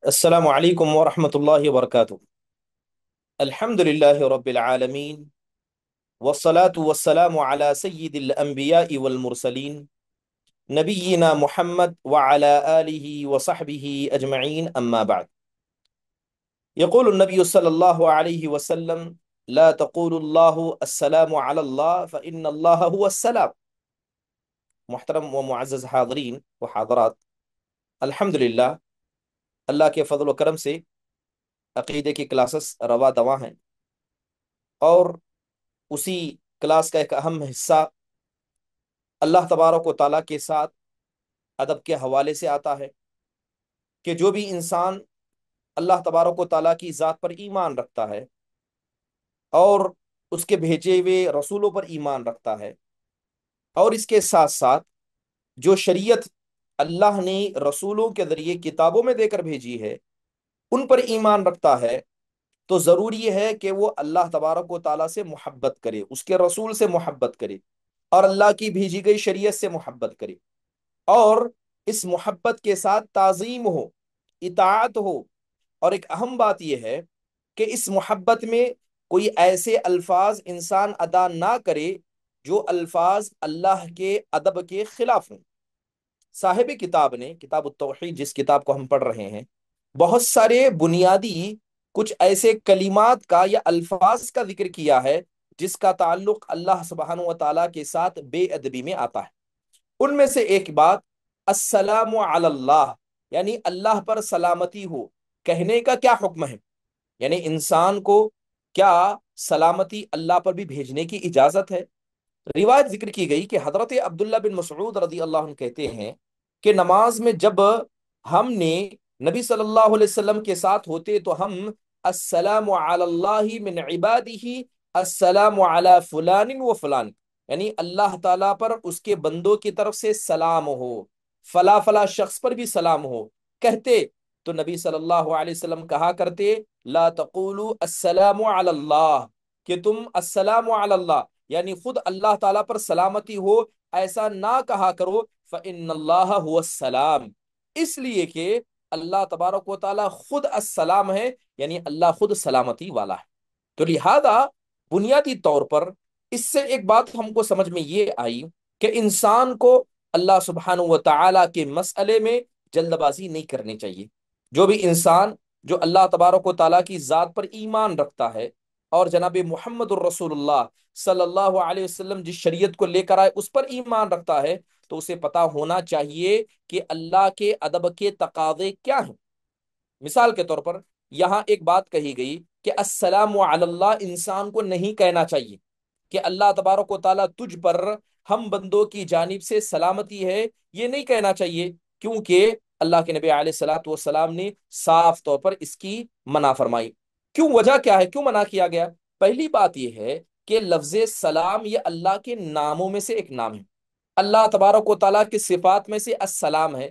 السلام علیکم ورحمۃ اللہ وبرکاتہ۔ الحمد للہ رب العالمین، والصلاة والسلام على سید الانبیاء والمرسلین، نبینا محمد وعلى آلہ وصحبہ اجمعین، اما بعد۔ یقول النبی صلی اللہ علیہ وسلم: لا تقول اللہ السلام علی اللہ فإن اللہ هو السلام۔ محترم و معزز حاضرین و حاضرات، الحمدللہ اللہ کے فضل و کرم سے عقیدے کی کلاسز روا دواں ہیں، اور اسی کلاس کا ایک اہم حصہ اللہ تبارک و تعالیٰ کے ساتھ ادب کے حوالے سے آتا ہے کہ جو بھی انسان اللہ تبارک و تعالیٰ کی ذات پر ایمان رکھتا ہے اور اس کے بھیجے ہوئے رسولوں پر ایمان رکھتا ہے، اور اس کے ساتھ ساتھ جو شریعت اللہ نے رسولوں کے ذریعے کتابوں میں دے کر بھیجی ہے ان پر ایمان رکھتا ہے، تو ضروری ہے کہ وہ اللہ تبارک و تعالیٰ سے محبت کرے، اس کے رسول سے محبت کرے، اور اللہ کی بھیجی گئی شریعت سے محبت کرے، اور اس محبت کے ساتھ تعظیم ہو، اطاعت ہو۔ اور ایک اہم بات یہ ہے کہ اس محبت میں کوئی ایسے الفاظ انسان ادا نہ کرے جو الفاظ اللہ کے ادب کے خلاف ہوں۔ صاحب کتاب نے کتاب التوحید، جس کتاب کو ہم پڑھ رہے ہیں، بہت سارے بنیادی کچھ ایسے کلمات کا یا الفاظ کا ذکر کیا ہے جس کا تعلق اللہ سبحانہ و تعالیٰ کے ساتھ بے ادبی میں آتا ہے۔ ان میں سے ایک بات السلام علی اللہ، یعنی اللہ پر سلامتی ہو، کہنے کا کیا حکم ہے؟ یعنی انسان کو کیا سلامتی اللہ پر بھی بھیجنے کی اجازت ہے؟ روایت ذکر کی گئی کہ حضرت عبداللہ بن مسعود رضی اللہ عنہ کہتے ہیں کہ نماز میں جب ہم نے نبی صلی اللہ علیہ وسلم کے ساتھ ہوتے تو ہم السلام علی اللہ من عبادہ السلام علی فلان و فلان، یعنی اللہ تعالیٰ پر اس کے بندوں کی طرف سے سلام ہو، فلا فلا شخص پر بھی سلام ہو کہتے، تو نبی صلی اللہ علیہ وسلم کہا کرتے: لا تقولوا السلام علی اللہ، کہ تم السلام علی اللہ یعنی خود اللہ تعالیٰ پر سلامتی ہو ایسا نہ کہا کرو، فإن اللہ هو السلام، اس لیے کہ اللہ تبارک و تعالیٰ خود السلام ہے، یعنی اللہ خود سلامتی والا ہے۔ تو لہذا بنیادی طور پر اس سے ایک بات ہم کو سمجھ میں یہ آئی کہ انسان کو اللہ سبحانہ و تعالیٰ کے مسئلے میں جلد بازی نہیں کرنی چاہیے۔ جو بھی انسان جو اللہ تبارک و تعالیٰ کی ذات پر ایمان رکھتا ہے اور جناب محمد الرسول اللہ صلی اللہ علیہ وسلم جس شریعت کو لے کر آئے اس پر ایمان رکھتا ہے، تو اسے پتا ہونا چاہیے کہ اللہ کے ادب کے تقاضے کیا ہیں۔ مثال کے طور پر یہاں ایک بات کہی گئی کہ السلام علی اللہ انسان کو نہیں کہنا چاہیے کہ اللہ تبارک و تعالیٰ تجھ پر ہم بندوں کی جانب سے سلامتی ہے، یہ نہیں کہنا چاہیے، کیونکہ اللہ کے نبی علیہ الصلوۃ والسلام نے صاف طور پر اس کی منع فرمائی۔ کیوں؟ وجہ کیا ہے؟ کیوں منع کیا گیا؟ پہلی بات یہ ہے کہ لفظ سلام یہ اللہ کے ناموں میں سے ایک نام ہے، اللہ تبارک و تعالیٰ کی صفات میں سے السلام ہے،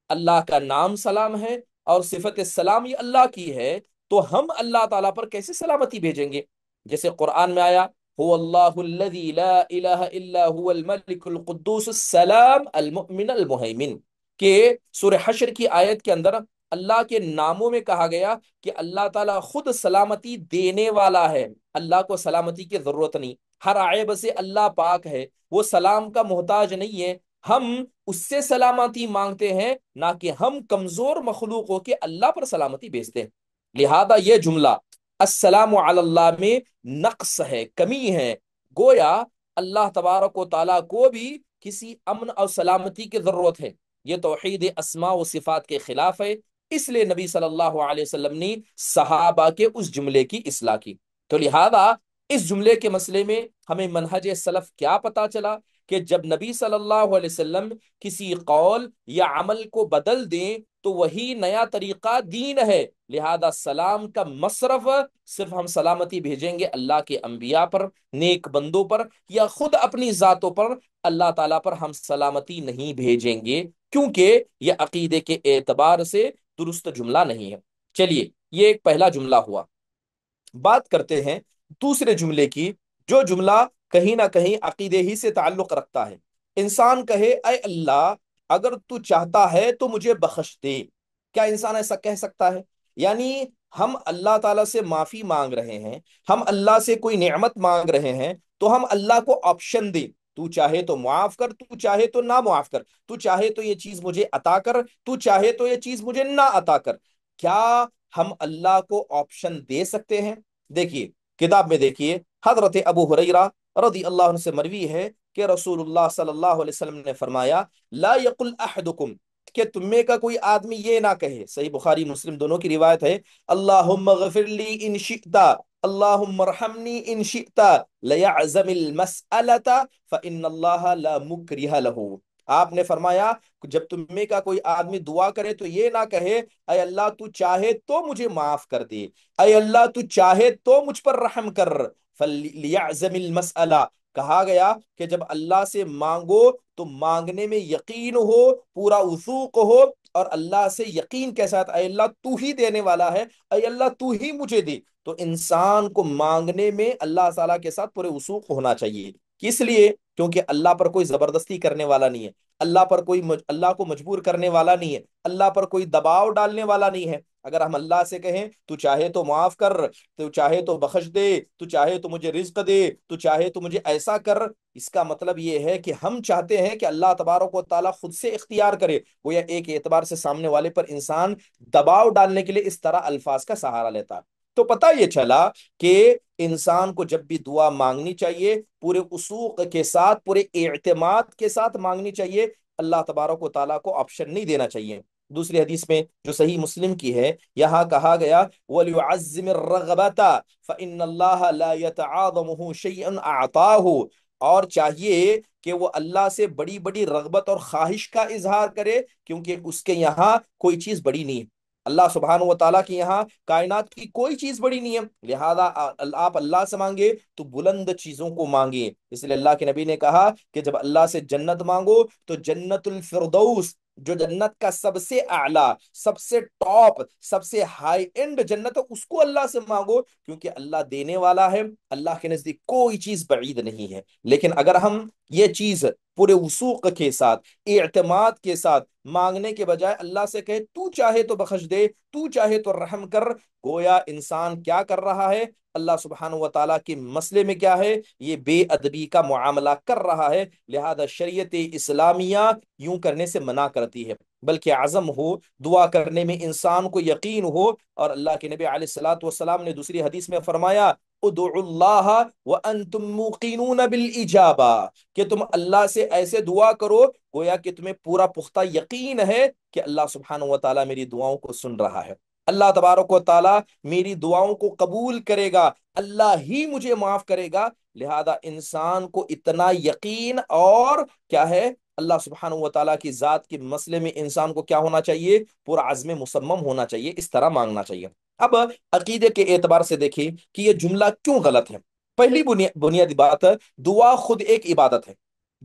اللہ کا نام سلام ہے اور صفت السلام یہ اللہ کی ہے، تو ہم اللہ تعالیٰ پر کیسے سلامتی بھیجیں گے؟ جیسے قرآن میں آیا: هو اللہ الذی لا الہ الا هو الملک القدوس السلام المؤمن المہیمن، کہ سورہ حشر کی آیت کے اندر اللہ کے ناموں میں کہا گیا کہ اللہ تعالیٰ خود سلامتی دینے والا ہے، اللہ کو سلامتی کی ضرورت نہیں، ہر عیب سے اللہ پاک ہے، وہ سلام کا محتاج نہیں ہے، ہم اس سے سلامتی مانگتے ہیں، نہ کہ ہم کمزور مخلوق ہو کے اللہ پر سلامتی بھیجتے ہیں۔ لہذا یہ جملہ السلام علی اللہ میں نقص ہے، کمی ہے، گویا اللہ تبارک و تعالیٰ کو بھی کسی امن اور سلامتی کی ضرورت ہے۔ یہ توحید اسماء و صفات کے خلاف ہے، اس لیے نبی صلی اللہ علیہ وسلم نے صحابہ کے اس جملے کی اصلاح کی۔ تو لہذا اس جملے کے مسئلے میں ہمیں منہج سلف کیا پتا چلا کہ جب نبی صلی اللہ علیہ وسلم کسی قول یا عمل کو بدل دیں تو وہی نیا طریقہ دین ہے، لہذا سلام کا مصرف صرف ہم سلامتی بھیجیں گے اللہ کے انبیاء پر، نیک بندوں پر، یا خود اپنی ذاتوں پر اللہ تعالیٰ پر ہم سلامتی نہیں بھیجیں گے، کیونکہ یہ عقیدے کے اعتبار سے درست جملہ نہیں ہے۔ چلیے، یہ ایک پہلا جملہ ہوا۔ بات کرتے ہیں دوسرے جملے کی، جو جملہ کہیں نہ کہیں عقیدے ہی سے تعلق رکھتا ہے۔ انسان کہے: اے اللہ، اگر تو چاہتا ہے تو مجھے بخش دے، کیا انسان ایسا کہہ سکتا ہے؟ یعنی ہم اللہ تعالیٰ سے معافی مانگ رہے ہیں، ہم اللہ سے کوئی نعمت مانگ رہے ہیں، تو ہم اللہ کو آپشن دیں، تو چاہے تو معاف کر، تو چاہے تو نہ معاف کر، تو چاہے تو یہ چیز مجھے عطا کر، تو چاہے تو یہ چیز مجھے نہ عطا کر۔ کیا ہم اللہ کو آپشن دے سکتے ہیں؟ دیکھیے، کتاب میں دیکھیے، حضرت ابو ہریرہ رضی اللہ عنہ سے مروی ہے کہ رسول اللہ صلی اللہ علیہ وسلم نے فرمایا، لا یقل احدکم، کہ تم میں کا کوئی آدمی یہ نہ کہے، صحیح بخاری مسلم دونوں کی روایت ہے، اللہم اغفر لی ان شئت، اللہم ارحمنی ان شئت، لیعزم المسألة فإن اللہ لا مکرہ لہ۔ آپ نے فرمایا، جب تم میں کا کوئی آدمی دعا کرے تو یہ نہ کہے، اے اللہ تو چاہے تو مجھے معاف کر دے، اے اللہ تو چاہے تو مجھ پر رحم کر، فلیعزم المسألہ۔ کہا گیا کہ جب اللہ سے مانگو تو مانگنے میں یقین ہو، پورا وثوق ہو، اور اللہ سے یقین کے ساتھ، اے اللہ تو ہی دینے والا ہے، اے اللہ تو ہی مجھے دے۔ تو انسان کو مانگنے میں اللہ تعالیٰ کے ساتھ پورے وثوق ہونا چاہیے۔ کس لیے؟ کیونکہ اللہ پر کوئی زبردستی کرنے والا نہیں ہے، اللہ پر کوئی اللہ کو مجبور کرنے والا نہیں ہے، اللہ پر کوئی دباؤ ڈالنے والا نہیں ہے۔ اگر ہم اللہ سے کہیں تو چاہے تو معاف کر، تو چاہے تو بخش دے، تو چاہے تو مجھے رزق دے، تو چاہے تو مجھے ایسا کر، اس کا مطلب یہ ہے کہ ہم چاہتے ہیں کہ اللہ تبارک و تعالیٰ خود سے اختیار کرے۔ وہ ایک اعتبار سے سامنے والے پر انسان دباؤ ڈالنے کے لیے اس طرح الفاظ کا سہارا لیتا ہے۔ تو پتہ یہ چلا کہ انسان کو جب بھی دعا مانگنی چاہیے پورے وثوق کے ساتھ، پورے اعتماد کے ساتھ مانگنی چاہیے، اللہ تبارک و تعالیٰ کو آپشن نہیں دینا چاہیے۔ دوسری حدیث میں جو صحیح مسلم کی ہے، یہاں کہا گیا، وَلْيُعَزِّمِ الرَّغْبَةَ فَإِنَّ اللَّهَ لَا يَتَعَاظَمُهُ شَيْئًا أَعْطَاهُ، اور چاہیے کہ وہ اللہ سے بڑی بڑی رغبت اور خواہش کا اظہار کرے، کیونکہ اس کے یہاں کوئی چیز بڑی نہیں ہے۔ اللہ سبحانہ و تعالیٰ کی یہاں کائنات کی کوئی چیز بڑی نہیں ہے، لہذا آپ اللہ سے مانگے تو بلند چیزوں کو مانگے۔ اس لیے اللہ کے نبی نے کہا کہ جب اللہ سے جنت مانگو تو جنت الفردوس، جو جنت کا سب سے اعلیٰ، سب سے ٹاپ، سب سے ہائی اینڈ جنت ہے، اس کو اللہ سے مانگو، کیونکہ اللہ دینے والا ہے، اللہ کے نزدیک کوئی چیز بعید نہیں ہے۔ لیکن اگر ہم یہ چیز پورے وثوق کے ساتھ، اعتماد کے ساتھ مانگنے کے بجائے اللہ سے کہے تو چاہے تو بخش دے، تو چاہے تو رحم کر، گویا انسان کیا کر رہا ہے؟ اللہ سبحانہ و تعالیٰ کے مسئلے میں کیا ہے؟ یہ بے ادبی کا معاملہ کر رہا ہے۔ لہذا شریعت اسلامیہ یوں کرنے سے منع کرتی ہے، بلکہ عزم ہو دعا کرنے میں، انسان کو یقین ہو۔ اور اللہ کے نبی علیہ الصلوۃ والسلام نے دوسری حدیث میں فرمایا، ادعوا اللہ وانتم موقنون بالاجابہ، کہ تم اللہ سے ایسے دعا کرو گویا کہ تمہیں پورا پختہ یقین ہے کہ اللہ سبحانہ و تعالیٰ میری دعاؤں کو سن رہا ہے، اللہ تبارک و تعالیٰ میری دعاؤں کو قبول کرے گا، اللہ ہی مجھے معاف کرے گا۔ لہذا انسان کو اتنا یقین، اور کیا ہے، اللہ سبحانہ و تعالیٰ کی ذات کے مسئلے میں انسان کو کیا ہونا چاہیے؟ پورا عزم مصمم ہونا چاہیے، اس طرح مانگنا چاہیے۔ اب عقیدے کے اعتبار سے دیکھیں کہ یہ جملہ کیوں غلط ہے۔ پہلی بنیادی بات، دعا خود ایک عبادت ہے،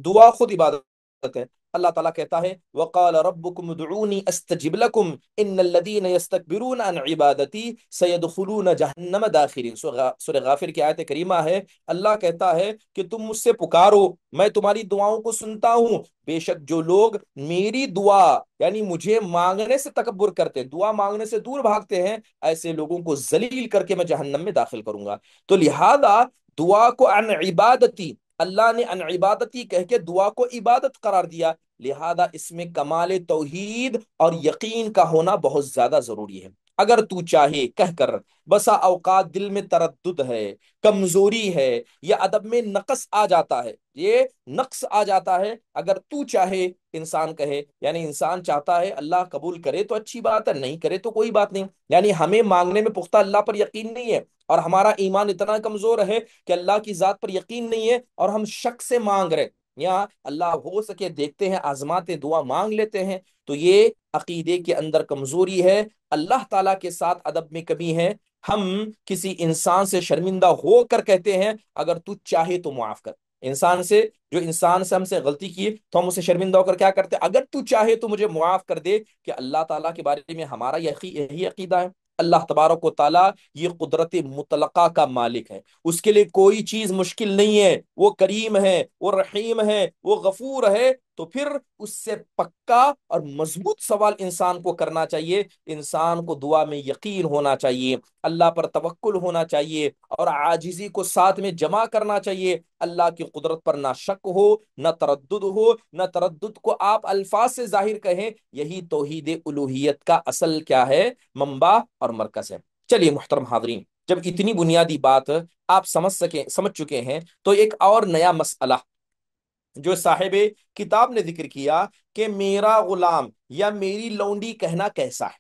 دعا خود عبادت ہے۔ اللہ تعالیٰ کہتا ہے، وَقَالَ رَبُّكُمُ ادْعُونِي أَسْتَجِبْ لَكُمْ إِنَّ الَّذِينَ يَسْتَكْبِرُونَ عَنْ عِبَادَتِي سَيَدْخُلُونَ جَهَنَّمَ دَاخِرِينَ۔ سورہ غافر کی آیت کریمہ ہے، اللہ کہتا ہے کہ تم مجھ سے پکارو، میں تمہاری دعاؤں کو سنتا ہوں، بے شک جو لوگ میری دعا یعنی مجھے مانگنے سے تکبر کرتے، دعا مانگنے سے دور بھاگتے ہیں، ایسے لوگوں کو ذلیل کر کے میں جہنم میں داخل کروں گا۔ تو لہذا دعا کو عن عبادتی، اللہ نے عن عبادتی کہہ کے دعا کو عبادت قرار دیا، لہذا اس میں کمال توحید اور یقین کا ہونا بہت زیادہ ضروری ہے۔ اگر تو چاہے کہہ کر، بسا اوقات دل میں تردد ہے، کمزوری ہے، یا ادب میں نقص آ جاتا ہے، یہ نقص آ جاتا ہے، اگر تو چاہے، انسان کہے، یعنی انسان چاہتا ہے اللہ قبول کرے تو اچھی بات ہے، نہیں کرے تو کوئی بات نہیں، یعنی ہمیں مانگنے میں پختہ اللہ پر یقین نہیں ہے، اور ہمارا ایمان اتنا کمزور ہے کہ اللہ کی ذات پر یقین نہیں ہے، اور ہم شک سے مانگ رہے، یا اللہ ہو سکے دیکھتے ہیں آزماتے دعا مانگ لیتے ہیں، تو یہ عقیدے کے اندر کمزوری ہے، اللہ تعالیٰ کے ساتھ ادب میں کمی ہے۔ ہم کسی انسان سے شرمندہ ہو کر کہتے ہیں اگر تو چاہے تو معاف کر، انسان سے، جو انسان سے ہم سے غلطی کی تو ہم اسے شرمندہ ہو کر کیا کرتے ہیں؟ اگر تو چاہے تو مجھے معاف کر دے، کہ اللہ تعالیٰ کے بارے میں ہمارا یہی عقیدہ ہے۔ اللہ تبارک و تعالیٰ یہ قدرت مطلقہ کا مالک ہے، اس کے لیے کوئی چیز مشکل نہیں ہے، وہ کریم ہے، وہ رحیم ہے، وہ غفور ہے، تو پھر اس سے پکا اور مضبوط سوال انسان کو کرنا چاہیے، انسان کو دعا میں یقین ہونا چاہیے، اللہ پر توکل ہونا چاہیے، اور عاجزی کو ساتھ میں جمع کرنا چاہیے۔ اللہ کی قدرت پر نہ شک ہو نہ تردد ہو، نہ تردد کو آپ الفاظ سے ظاہر کہیں۔ یہی توحید الوہیت کا اصل کیا ہے؟ منبع اور مرکز ہے۔ چلیے محترم حاضرین، جب اتنی بنیادی بات آپ سمجھ چکے ہیں، تو ایک اور نیا مسئلہ جو صاحب کتاب نے ذکر کیا کہ میرا غلام یا میری لونڈی کہنا کیسا ہے،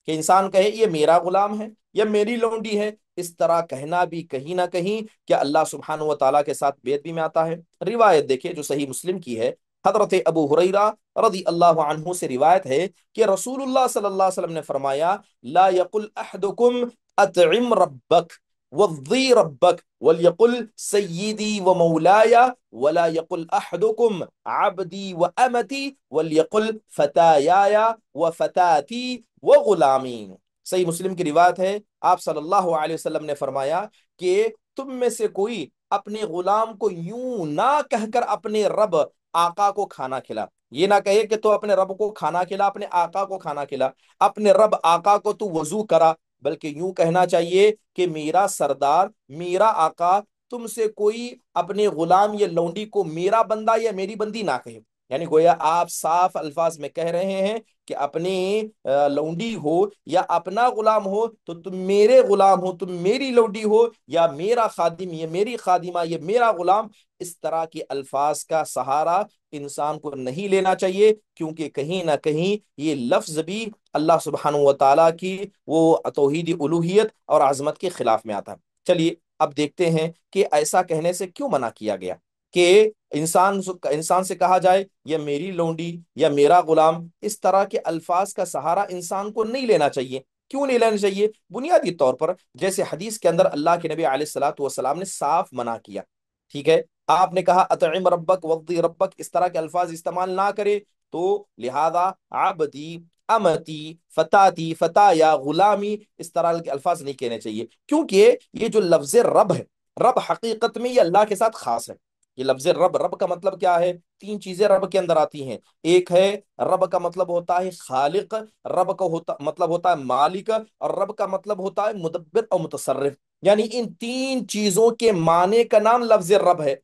کہ انسان کہے یہ میرا غلام ہے یا میری لونڈی ہے، اس طرح کہنا بھی کہیں نہ کہیں کیا اللہ سبحانہ و تعالیٰ کے ساتھ بے ادبی میں آتا ہے؟ روایت دیکھیں جو صحیح مسلم کی ہے، حضرت ابو ہریرہ رضی اللہ عنہ سے روایت ہے کہ رسول اللہ صلی اللہ علیہ وسلم نے فرمایا: لا یقل احدکم اطعم ربک وضی ربک ولیقل سیدی و مولایا ولا یقل احدکم عبدی و امتی ولیقل فتایایا و فتاتی وہ غلامی۔ صحیح مسلم کی روایت ہے، آپ صلی اللہ علیہ وسلم نے فرمایا کہ تم میں سے کوئی اپنے غلام کو یوں نہ کہہ کر اپنے رب آقا کو کھانا کھلا، یہ نہ کہے کہ تو اپنے رب کو کھانا کھلا، اپنے آقا کو کھانا کھلا، اپنے رب آقا کو تو وضو کرا، بلکہ یوں کہنا چاہیے کہ میرا سردار، میرا آقا، تم سے کوئی اپنے غلام یا لونڈی کو میرا بندہ یا میری بندی نہ کہے۔ یعنی گویا آپ صاف الفاظ میں کہہ رہے ہیں کہ اپنی لونڈی ہو یا اپنا غلام ہو تو تم میرے غلام ہو، تم میری لونڈی ہو، یا میرا خادم، یہ میری خادمہ، یہ میرا غلام۔ اس طرح کے الفاظ کا سہارا انسان کو نہیں لینا چاہیے، کیونکہ کہیں نہ کہیں یہ لفظ بھی اللہ سبحانہ و تعالیٰ کی وہ توحید الوہیت اور عظمت کے خلاف میں آتا ہے۔ چلیے اب دیکھتے ہیں کہ ایسا کہنے سے کیوں منع کیا گیا کہ انسان سے کہا جائے یا میری لونڈی یا میرا غلام۔ اس طرح کے الفاظ کا سہارا انسان کو نہیں لینا چاہیے۔ کیوں نہیں لینا چاہیے؟ بنیادی طور پر جیسے حدیث کے اندر اللہ کے نبی علیہ الصلوۃ والسلام نے صاف منع کیا، ٹھیک ہے، آپ نے کہا اطعم ربک وقضی ربک، اس طرح کے الفاظ استعمال نہ کرے، تو لہذا عبدی، امتی، فتاتی، فتایا، غلامی، اس طرح کے الفاظ نہیں کہنے چاہیے، کیونکہ یہ جو لفظ رب ہے، رب حقیقت میں یہ اللہ کے ساتھ خاص ہے۔ یہ لفظ رب، رب کا مطلب کیا ہے؟ تین چیزیں رب کے اندر آتی ہیں۔ ایک ہے رب کا مطلب ہوتا ہے خالق، رب کا مطلب ہوتا ہے مالک، اور رب کا مطلب ہوتا ہے مدبر اور متصرف۔ یعنی ان تین چیزوں کے معنی کا نام لفظ رب ہے۔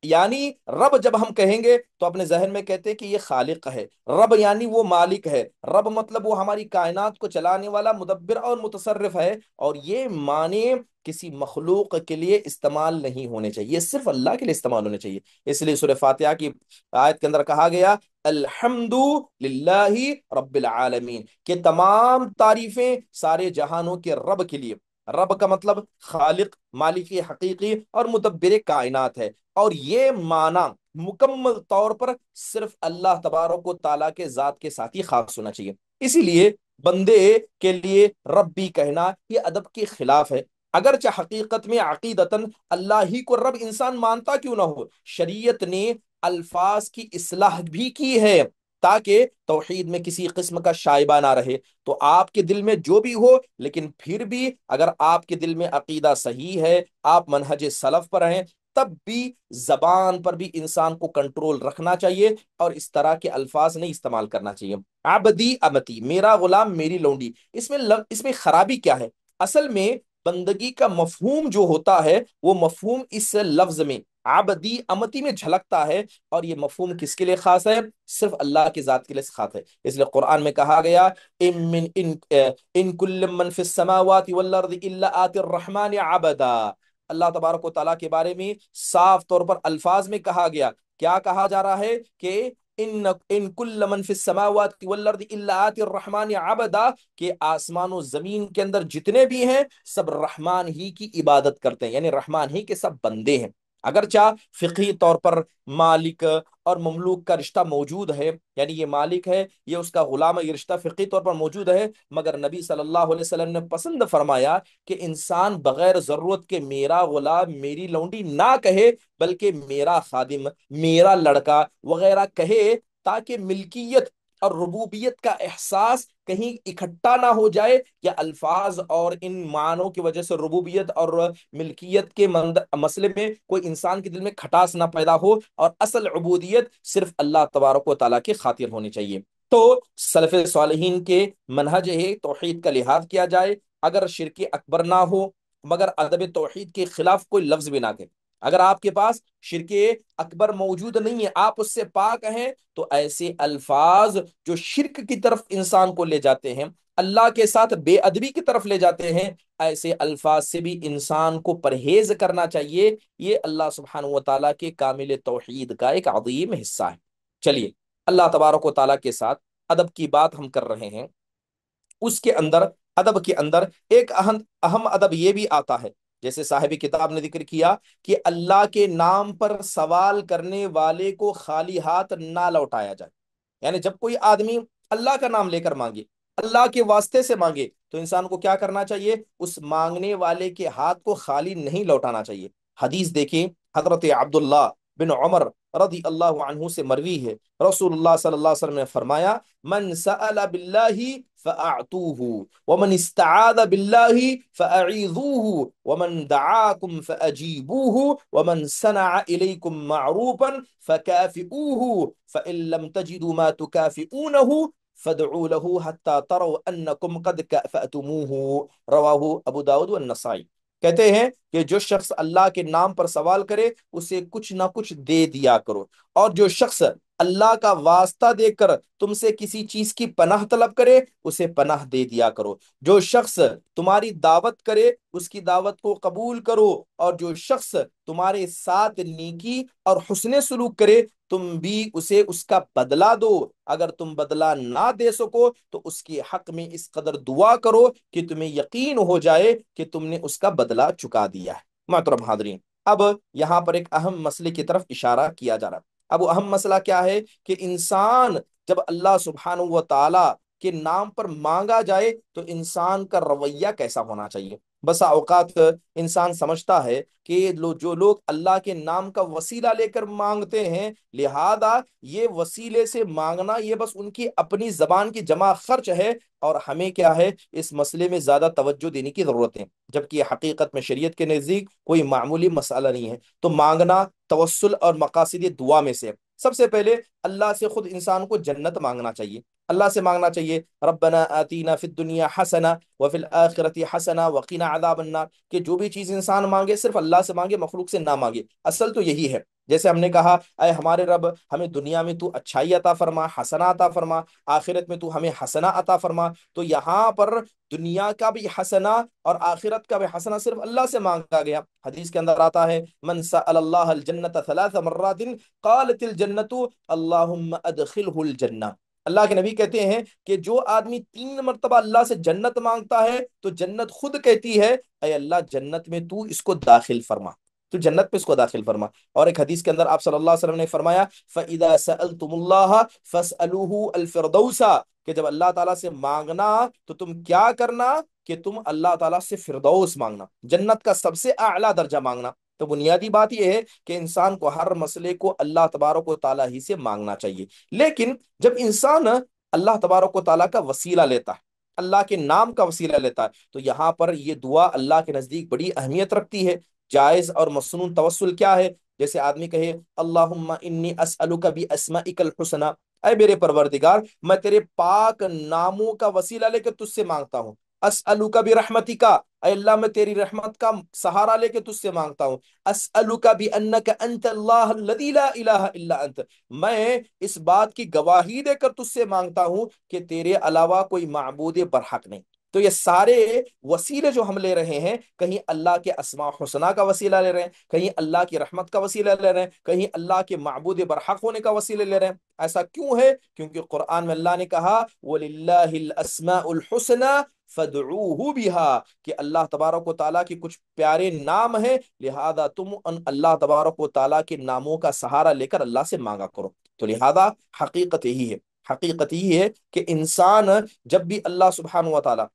یعنی رب جب ہم کہیں گے تو اپنے ذہن میں کہتے ہیں کہ یہ خالق ہے، رب یعنی وہ مالک ہے، رب مطلب وہ ہماری کائنات کو چلانے والا مدبر اور متصرف ہے، اور یہ معنی کسی مخلوق کے لیے استعمال نہیں ہونے چاہیے، یہ صرف اللہ کے لیے استعمال ہونے چاہیے۔ اس لیے سورہ فاتحہ کی آیت کے اندر کہا گیا الحمد للہ رب العالمین، کہ تمام تعریفیں سارے جہانوں کے رب کے لیے۔ رب کا مطلب خالق، مالک حقیقی اور مدبر کائنات ہے، اور یہ معنی مکمل طور پر صرف اللہ تبارک و تعالیٰ کے ذات کے ساتھ ہی خاص ہونا چاہیے۔ اسی لیے بندے کے لیے ربی کہنا یہ ادب کے خلاف ہے، اگرچہ حقیقت میں عقیدتاً اللہ ہی کو رب انسان مانتا کیوں نہ ہو، شریعت نے الفاظ کی اصلاح بھی کی ہے تاکہ توحید میں کسی قسم کا شائبہ نہ رہے۔ تو آپ کے دل میں جو بھی ہو، لیکن پھر بھی اگر آپ کے دل میں عقیدہ صحیح ہے، آپ منہج سلف پر ہیں، تب بھی زبان پر بھی انسان کو کنٹرول رکھنا چاہیے اور اس طرح کے الفاظ نہیں استعمال کرنا چاہیے۔ عبدی امتی، میرا غلام میری لونڈی، اس میں خرابی کیا ہے؟ اصل میں بندگی کا مفہوم جو ہوتا ہے وہ مفہوم اس لفظ میں عبدی امتی میں جھلکتا ہے، اور یہ مفہوم کس کے لیے خاص ہے؟ صرف اللہ کی ذات کے لیے خاص ہے۔ اس لیے قرآن میں کہا گیا ان کل من فی السماوات والارض الا آتی الرحمن عبدا۔ اللہ تبارک و تعالیٰ کے بارے میں صاف طور پر الفاظ میں کہا گیا، کیا کہا جا رہا ہے کہ ان کل من فی السماوات والارض الا آتی الرحمن عبدا، کہ آسمان و زمین کے اندر جتنے بھی ہیں سب رحمان ہی کی عبادت کرتے ہیں، یعنی رحمان ہی کے سب بندے ہیں۔ اگرچہ فقہی طور پر مالک اور مملوک کا رشتہ موجود ہے، یعنی یہ مالک ہے، یہ اس کا غلام ہے، یہ رشتہ فقہی طور پر موجود ہے، مگر نبی صلی اللہ علیہ وسلم نے پسند فرمایا کہ انسان بغیر ضرورت کے میرا غلام میری لونڈی نہ کہے، بلکہ میرا خادم، میرا لڑکا وغیرہ کہے، تاکہ ملکیت اور ربوبیت کا احساس کہیں اکٹھا نہ ہو جائے، یا الفاظ اور ان معنوں کی وجہ سے ربوبیت اور ملکیت کے مسئلے میں کوئی انسان کے دل میں کھٹاس نہ پیدا ہو، اور اصل عبودیت صرف اللہ تبارک و تعالیٰ کی خاطر ہونی چاہیے۔ تو سلف صالحین کے منہج ہے توحید کا لحاظ کیا جائے، اگر شرک اکبر نہ ہو مگر ادب توحید کے خلاف کوئی لفظ بھی نہ کہ، اگر آپ کے پاس شرک اکبر موجود نہیں ہے، آپ اس سے پاک ہیں، تو ایسے الفاظ جو شرک کی طرف انسان کو لے جاتے ہیں، اللہ کے ساتھ بے ادبی کی طرف لے جاتے ہیں، ایسے الفاظ سے بھی انسان کو پرہیز کرنا چاہیے۔ یہ اللہ سبحانہ و تعالیٰ کے کامل توحید کا ایک عظیم حصہ ہے۔ چلیے، اللہ تبارک و تعالیٰ کے ساتھ ادب کی بات ہم کر رہے ہیں، اس کے اندر، ادب کے اندر ایک اہم ادب یہ بھی آتا ہے، جیسے صاحب کتاب نے ذکر کیا کہ اللہ کے نام پر سوال کرنے والے کو خالی ہاتھ نہ لوٹایا جائے۔ یعنی جب کوئی آدمی اللہ کا نام لے کر مانگے، اللہ کے واسطے سے مانگے، تو انسان کو کیا کرنا چاہیے؟ اس مانگنے والے کے ہاتھ کو خالی نہیں لوٹانا چاہیے۔ حدیث دیکھیں، حضرت عبداللہ بن عمر رضی اللہ عنہ سے مروی ہے، رسول اللہ صلی اللہ علیہ وسلم نے فرمایا: من سأل باللہ فأعطوه ومن استعاذ باللہ فأعیذوه ومن دعاکم فأجیبوه ومن صنع الیکم معروفا فکافئوه فإن لم تجدوا ما تکافئونه فادعوا له حتى تروا انکم قد کافأتموه، رواہ ابو داود والنسائی۔ کہتے ہیں کہ جو شخص اللہ کے نام پر سوال کرے اسے کچھ نہ کچھ دے دیا کرو، اور جو شخص اللہ کا واسطہ دے کر تم سے کسی چیز کی پناہ طلب کرے اسے پناہ دے دیا کرو، جو شخص تمہاری دعوت کرے اس کی دعوت کو قبول کرو، اور جو شخص تمہارے ساتھ نیکی اور حسن سلوک کرے تم بھی اسے اس کا بدلہ دو، اگر تم بدلہ نہ دے سکو تو اس کے حق میں اس قدر دعا کرو کہ تمہیں یقین ہو جائے کہ تم نے اس کا بدلہ چکا دیا ہے۔ محترم حاضرین، اب یہاں پر ایک اہم مسئلے کی طرف اشارہ کیا جا رہا ہے۔ اب وہ اہم مسئلہ کیا ہے کہ انسان جب اللہ سبحانہ و تعالی کے نام پر مانگا جائے تو انسان کا رویہ کیسا ہونا چاہیے؟ بسا اوقات انسان سمجھتا ہے کہ جو لوگ اللہ کے نام کا وسیلہ لے کر مانگتے ہیں، لہذا یہ وسیلے سے مانگنا یہ بس ان کی اپنی زبان کی جمع خرچ ہے، اور ہمیں کیا ہے اس مسئلے میں زیادہ توجہ دینے کی ضرورت ہے، جبکہ یہ حقیقت میں شریعت کے نزدیک کوئی معمولی مسئلہ نہیں ہے۔ تو مانگنا توسل اور مقاصد دعا میں سے سب سے پہلے اللہ سے خود انسان کو جنت مانگنا چاہیے، اللہ سے مانگنا چاہیے ربنا آتینا فی الدنیا حسنہ وفی الآخرۃ حسنہ وقنا عذاب النار، کہ جو بھی چیز انسان مانگے صرف اللہ سے مانگے، مخلوق سے نہ مانگے۔ اصل تو یہی ہے، جیسے ہم نے کہا اے ہمارے رب ہمیں دنیا میں تو اچھائی عطا فرما، حسنہ عطا فرما، آخرت میں تو ہمیں حسنہ عطا فرما، تو یہاں پر دنیا کا بھی حسنہ اور آخرت کا بھی حسنہ صرف اللہ سے مانگا گیا۔ حدیث کے اندر آتا ہے من سأل اللہ الجنت ثلاث مرات قالت الجنت اللہم ادخلہ الجنہ، اللہ کے نبی کہتے ہیں کہ جو آدمی 3 مرتبہ اللہ سے جنت مانگتا ہے تو جنت خود کہتی ہے اے اللہ جنت میں تو اس کو داخل فرما، تو جنت میں اس کو داخل فرما۔ اور ایک حدیث کے اندر آپ صلی اللہ علیہ وسلم نے فرمایا فَإِذَا سَأَلْتُمُ اللَّهَ فَاسْأَلُوهُ الْفِرْدَوْسَ، کہ جب اللہ تعالیٰ سے مانگنا تو تم کیا کرنا کہ تم اللہ تعالیٰ سے فردوس مانگنا، جنت کا سب سے اعلیٰ درجہ مانگنا۔ تو بنیادی بات یہ ہے کہ انسان کو ہر مسئلے کو اللہ تبارک و تعالیٰ ہی سے مانگنا چاہیے، لیکن جب انسان اللہ تبارک و تعالیٰ کا وسیلہ لیتا ہے، اللہ کے نام کا وسیلہ لیتا ہے، تو یہاں پر یہ دعا اللہ کے نزدیک بڑی اہمیت رکھتی ہے۔ جائز اور مسنون توسل کیا ہے؟ جیسے آدمی کہے اللہم انی اسألک باسمائک الحسنی، اے میرے پروردگار میں تیرے پاک ناموں کا وسیلہ لے کے تجھ سے مانگتا ہوں، اسألک برحمتک، اے اللہ میں تیری رحمت کا سہارا لے کے تجھ سے مانگتا ہوں، اسألک بانک انت اللہ الذی لا الہ الا انت، میں اس بات کی گواہی دے کر تجھ سے مانگتا ہوں کہ تیرے علاوہ کوئی معبود برحق نہیں۔ تو یہ سارے وسیلے جو ہم لے رہے ہیں، کہیں اللہ کے اسماء حسنہ کا وسیلہ لے رہے ہیں، کہیں اللہ کی رحمت کا وسیلہ لے رہے ہیں، کہیں اللہ کے معبود برحق ہونے کا وسیلہ لے رہے ہیں۔ ایسا کیوں ہے؟ کیونکہ قرآن میں اللہ نے کہا وَلِلَّهِ الْأَسْمَاءُ الْحُسْنَى فَادْعُوهُ بِهَا، کہ اللہ تبارک و تعالیٰ کے کچھ پیارے نام ہیں، لہذا تم ان اللہ تبارک و تعالیٰ کے ناموں کا سہارا لے کر اللہ سے مانگا کرو۔ تو لہذا حقیقت یہی ہے، حقیقت یہی ہے کہ انسان جب بھی اللہ سبحانہ و تعالیٰ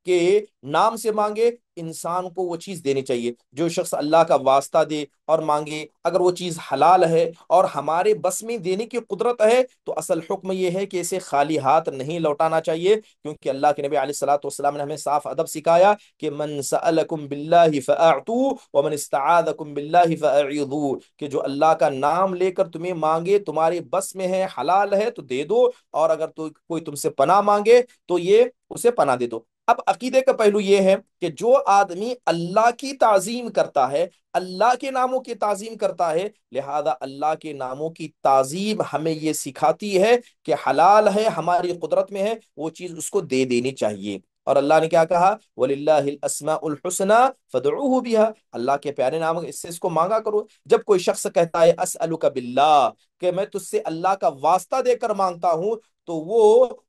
کے نام سے مانگے، انسان کو وہ چیز دینی چاہیے۔ جو شخص اللہ کا واسطہ دے اور مانگے، اگر وہ چیز حلال ہے اور ہمارے بس میں دینے کی قدرت ہے، تو اصل حکم یہ ہے کہ اسے خالی ہاتھ نہیں لوٹانا چاہیے، کیونکہ اللہ کے نبی علیہ الصلوۃ والسلام نے ہمیں صاف ادب سکھایا کہ من سألکم باللہ فأعطوا ومن استعاذکم باللہ فأعیذوا، کہ جو اللہ کا نام لے کر تمہیں مانگے، تمہارے بس میں ہے، حلال ہے تو دے دو، اور اگر تو کوئی تم سے پناہ مانگے تو یہ اسے پناہ دے دو۔ اب عقیدے کا پہلو یہ ہے کہ جو آدمی اللہ کی تعظیم کرتا ہے، اللہ کے ناموں کی تعظیم کرتا ہے، لہذا اللہ کے ناموں کی تعظیم ہمیں یہ سکھاتی ہے کہ حلال ہے، ہماری قدرت میں ہے، وہ چیز اس کو دے دینی چاہیے۔ اور اللہ نے کیا کہا؟ وَلِلَّهِ الْأَسْمَاءُ الْحُسْنَى فَادْعُوهُ بِهَا، اللہ کے پیارے نام اس سے اس کو مانگا کرو۔ جب کوئی شخص کہتا ہے اسألک باللہ، کہ میں تجھ سے اللہ کا واسطہ دے کر مانگتا ہوں، تو وہ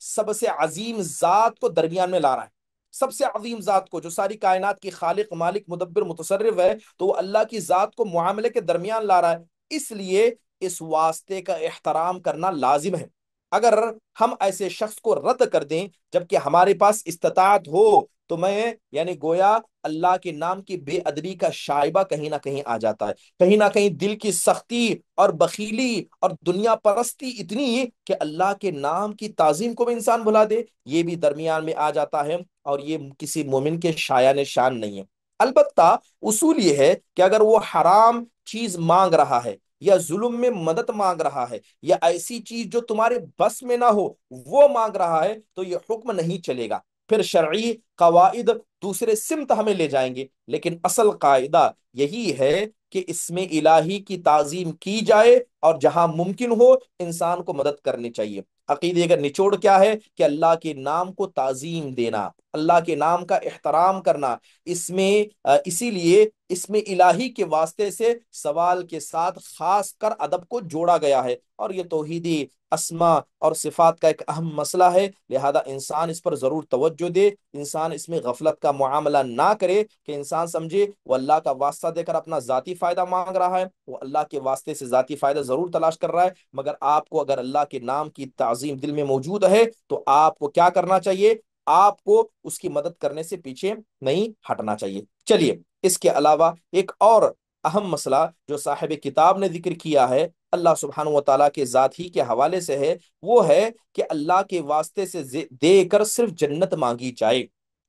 سب سے عظیم ذات کو درمیان میں لا رہا ہے، سب سے عظیم ذات کو، جو ساری کائنات کی خالق، مالک، مدبر، متصرف ہے، تو وہ اللہ کی ذات کو معاملے کے درمیان لا رہا ہے۔ اس لیے اس واسطے کا احترام کرنا لازم ہے۔ اگر ہم ایسے شخص کو رد کر دیں جبکہ ہمارے پاس استطاعت ہو، تو میں یعنی گویا اللہ کے نام کی بے ادبی کا شائبہ کہیں نہ کہیں آ جاتا ہے، کہیں نہ کہیں دل کی سختی اور بخیلی اور دنیا پرستی اتنی کہ اللہ کے نام کی تعظیم کو بھی انسان بھلا دے، یہ بھی درمیان میں آ جاتا ہے، اور یہ کسی مومن کے شایان شان نہیں ہے۔ البتہ اصول یہ ہے کہ اگر وہ حرام چیز مانگ رہا ہے، یا ظلم میں مدد مانگ رہا ہے، یا ایسی چیز جو تمہارے بس میں نہ ہو وہ مانگ رہا ہے، تو یہ حکم نہیں چلے گا، پھر شرعی قواعد دوسرے سمت ہمیں لے جائیں گے، لیکن اصل قاعدہ یہی ہے کہ اس میں الہی کی تعظیم کی جائے، اور جہاں ممکن ہو انسان کو مدد کرنی چاہیے۔ عقیدے کا نچوڑ کیا ہے؟ کہ اللہ کے نام کو تعظیم دینا، اللہ کے نام کا احترام کرنا، اس میں اسی لیے اس میں الہی کے واسطے سے سوال کے ساتھ خاص کر ادب کو جوڑا گیا ہے، اور یہ توحیدی اسماء اور صفات کا ایک اہم مسئلہ ہے، لہذا انسان اس پر ضرور توجہ دے، انسان اس میں غفلت کا معاملہ نہ کرے، کہ انسان سمجھے وہ اللہ کا واسطہ دے کر اپنا ذاتی فائدہ مانگ رہا ہے، وہ اللہ کے واسطے سے ذاتی فائدہ ضرور تلاش کر رہا ہے، مگر آپ کو اگر اللہ کے نام کی تعظیم دل میں موجود ہے تو آپ کو کیا کرنا چاہیے؟ آپ کو اس کی مدد کرنے سے پیچھے نہیں ہٹنا چاہیے۔ چلیے، اس کے علاوہ ایک اور اہم مسئلہ جو صاحب کتاب نے ذکر کیا ہے، اللہ سبحانہ و تعالیٰ کے ذات ہی کے حوالے سے ہے، وہ ہے کہ اللہ کے واسطے سے دے کر صرف جنت مانگی جائے۔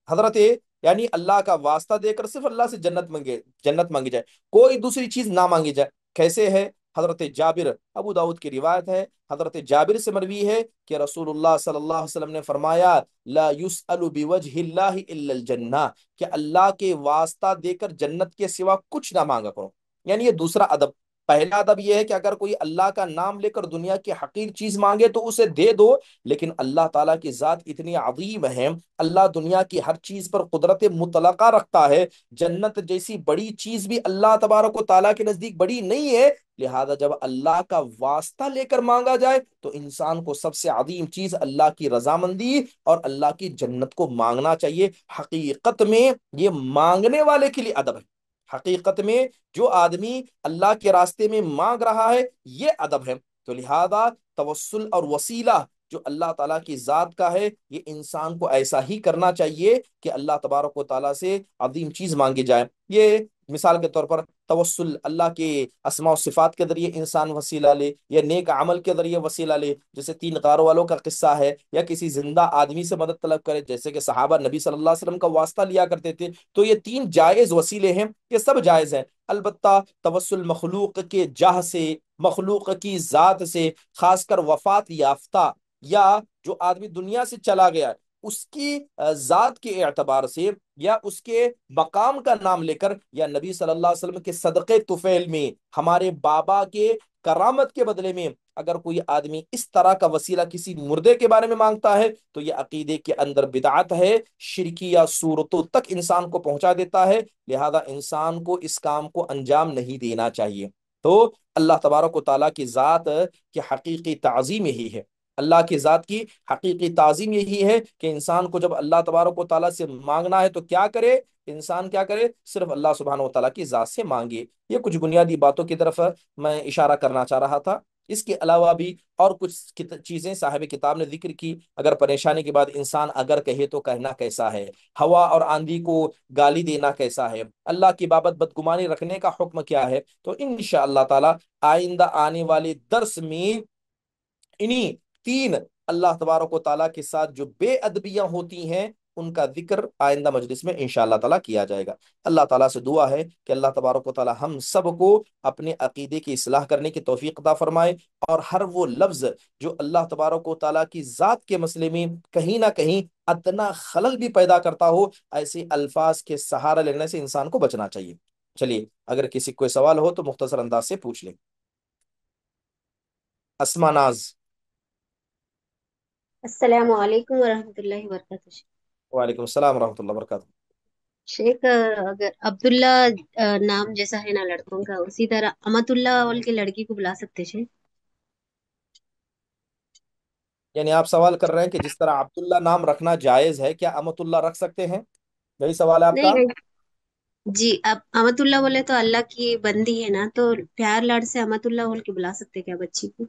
حضرت یعنی اللہ کا واسطہ دے کر صرف اللہ سے جنت مانگی جائے، کوئی دوسری چیز نہ مانگی جائے۔ کیسے ہے؟ حضرت جابر، ابو داؤد کی روایت ہے، حضرت جابر سے مروی ہے کہ رسول اللہ صلی اللہ علیہ وسلم نے فرمایا لا يسأل بوجہ اللہ الا الجنہ، کہ اللہ کے واسطہ دے کر جنت کے سوا کچھ نہ مانگا کرو۔ یعنی یہ دوسرا ادب۔ پہلا ادب یہ ہے کہ اگر کوئی اللہ کا نام لے کر دنیا کی حقیر چیز مانگے تو اسے دے دو، لیکن اللہ تعالیٰ کی ذات اتنی عظیم ہے، اللہ دنیا کی ہر چیز پر قدرت مطلقہ رکھتا ہے، جنت جیسی بڑی چیز بھی اللہ تبارک و تعالیٰ کے نزدیک بڑی نہیں ہے، لہذا جب اللہ کا واسطہ لے کر مانگا جائے تو انسان کو سب سے عظیم چیز اللہ کی رضامندی اور اللہ کی جنت کو مانگنا چاہیے۔ حقیقت میں یہ مانگنے والے کے لیے ادب ہے، حقیقت میں جو آدمی اللہ کے راستے میں مانگ رہا ہے یہ ادب ہے۔ تو لہذا توسل اور وسیلہ جو اللہ تعالیٰ کی ذات کا ہے، یہ انسان کو ایسا ہی کرنا چاہیے کہ اللہ تبارک و تعالیٰ سے عظیم چیز مانگی جائے۔ یہ مثال کے طور پر توسل اللہ کے اسماء و صفات کے ذریعے انسان وسیلہ لے، یا نیک عمل کے ذریعے وسیلہ لے، جیسے 3 غار والوں کا قصہ ہے، یا کسی زندہ آدمی سے مدد طلب کرے، جیسے کہ صحابہ نبی صلی اللہ علیہ وسلم کا واسطہ لیا کرتے تھے۔ تو یہ 3 جائز وسیلے ہیں، یہ سب جائز ہیں۔ البتہ توسل مخلوق کے جاہ سے، مخلوق کی ذات سے، خاص کر وفات یافتہ یا جو آدمی دنیا سے چلا گیا ہے اس کی ذات کے اعتبار سے، یا اس کے مقام کا نام لے کر، یا نبی صلی اللہ علیہ وسلم کے صدقے طفیل میں، ہمارے بابا کے کرامت کے بدلے میں اگر کوئی آدمی اس طرح کا وسیلہ کسی مردے کے بارے میں مانگتا ہے تو یہ عقیدے کے اندر بدعت ہے، شرکیہ صورتوں تک انسان کو پہنچا دیتا ہے، لہذا انسان کو اس کام کو انجام نہیں دینا چاہیے۔ تو اللہ تبارک و تعالیٰ کی ذات کی حقیقی تعظیم یہی ہے، اللہ کی ذات کی حقیقی تعظیم یہی ہے کہ انسان کو جب اللہ تبارک و تعالیٰ سے مانگنا ہے تو کیا کرے؟ انسان کیا کرے؟ صرف اللہ سبحانہ و تعالیٰ کی ذات سے مانگے۔ یہ کچھ بنیادی باتوں کی طرف میں اشارہ کرنا چاہ رہا تھا۔ اس کے علاوہ بھی اور کچھ چیزیں صاحب کتاب نے ذکر کی. اگر پریشانی کے بعد انسان اگر کہے تو کہنا کیسا ہے، ہوا اور آندھی کو گالی دینا کیسا ہے، اللہ کی بابت بدگمانی رکھنے کا حکم کیا ہے. تو انشاءاللہ تعالی آئندہ آنے والے درس میں انہی تین اللہ تبارک و تعالیٰ کے ساتھ جو بے ادبیاں ہوتی ہیں ان کا ذکر آئندہ مجلس میں انشاءاللہ تعالیٰ کیا جائے گا. اللہ تعالیٰ سے دعا ہے کہ اللہ تبارک و تعالیٰ ہم سب کو اپنے عقیدے کی اصلاح کرنے کی توفیق عطا فرمائے، اور ہر وہ لفظ جو اللہ تبارک و تعالیٰ کی ذات کے مسئلے میں کہیں نہ کہیں ادنا خلل بھی پیدا کرتا ہو، ایسے الفاظ کے سہارا لینے سے انسان کو بچنا چاہیے. چلیے اگر کسی کوئی سوال ہو تو مختصر انداز سے پوچھ لیں. اسما ناز. السلام علیکم ورحمۃ اللہ وبرکاتہ شیخ۔ وعلیکم السلام ورحمۃ اللہ وبرکاتہ. شیخ، اگر عبداللہ نام جیسا ہے نا لڑکوں کا، اسی طرح امت اللہ بول کے لڑکی کو بلا سکتے شیخ؟ یعنی آپ سوال کر رہے ہیں کہ جس طرح عبداللہ نام رکھنا جائز ہے، کیا امت اللہ رکھ سکتے ہیں؟ یہی سوال ہے آپ نہیں کا؟ نہیں، جی اب امت اللہ بولے تو اللہ کی بندی ہے نا، تو پیار لاڑ سے امت اللہ بول کے بلا سکتے کیا بچی کو؟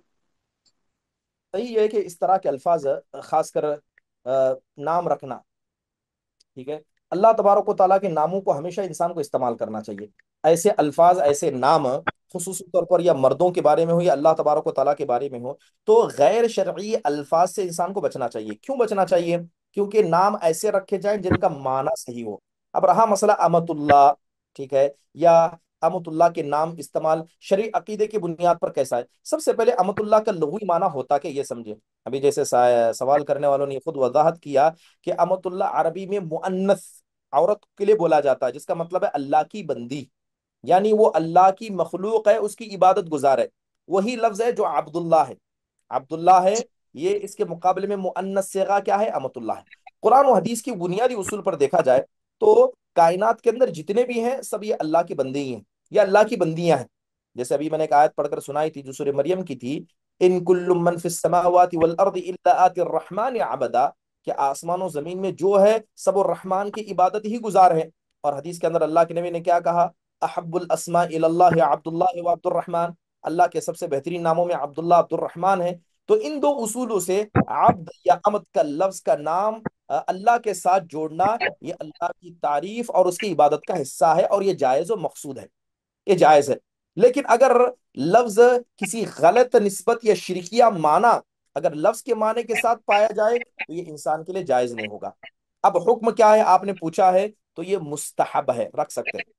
صحیح ہے کہ اس طرح کے الفاظ خاص کر نام رکھنا، ٹھیک ہے، اللہ تبارک و تعالیٰ کے ناموں کو ہمیشہ انسان کو استعمال کرنا چاہیے. ایسے الفاظ، ایسے نام خصوصی طور پر یا مردوں کے بارے میں ہو یا اللہ تبارک و تعالیٰ کے بارے میں ہو، تو غیر شرعی الفاظ سے انسان کو بچنا چاہیے. کیوں بچنا چاہیے؟ کیونکہ نام ایسے رکھے جائیں جن کا معنی صحیح ہو. اب رہا مسئلہ امت اللہ، ٹھیک ہے، یا امت اللہ کے نام استعمال شرعی عقیدے کی بنیاد پر کیسا ہے. سب سے پہلے امت اللہ کا لغوی معنی ہوتا کہ یہ سمجھے. ابھی جیسے سوال کرنے والوں نے خود وضاحت کیا کہ امت اللہ عربی میں مؤنث، عورت کے لیے بولا جاتا ہے، جس کا مطلب ہے اللہ کی بندی، یعنی وہ اللہ کی مخلوق ہے، اس کی عبادت گزار ہے. وہی لفظ ہے جو عبداللہ ہے. عبداللہ ہے، یہ اس کے مقابلے میں مؤنث صیغہ کیا ہے؟ امت اللہ ہے. قرآن و حدیث کی بنیادی اصول پر دیکھا جائے تو کائنات کے اندر جتنے بھی ہیں سب یہ اللہ کی بندے ہی ہیں یا اللہ کی بندیاں ہیں. جیسے ابھی میں نے ایک آیت پڑھ کر سنائی تھی جو سورہ مریم کی تھی، ان کل من فی السماوات والارض الا آتی الرحمن عبدا، کہ آسمان و زمین میں جو ہے سب الرحمن کی عبادت ہی گزار ہے. اور حدیث کے اندر اللہ کے نبی نے کیا کہا؟ احب الاسماء الی اللہ عبد اللہ و عبد الرحمن، اللہ کے سب سے بہترین ناموں میں عبداللہ، عبد الرحمن ہے. تو ان دو اصولوں سے عبد یا امت کا لفظ کا نام اللہ کے ساتھ جوڑنا، یہ اللہ کی تعریف اور اس کی عبادت کا حصہ ہے، اور یہ جائز و مقصود ہے، یہ جائز ہے. لیکن اگر لفظ کسی غلط نسبت یا شرکیہ معنی اگر لفظ کے معنی کے ساتھ پایا جائے تو یہ انسان کے لیے جائز نہیں ہوگا. اب حکم کیا ہے آپ نے پوچھا ہے، تو یہ مستحب ہے، رکھ سکتے ہیں،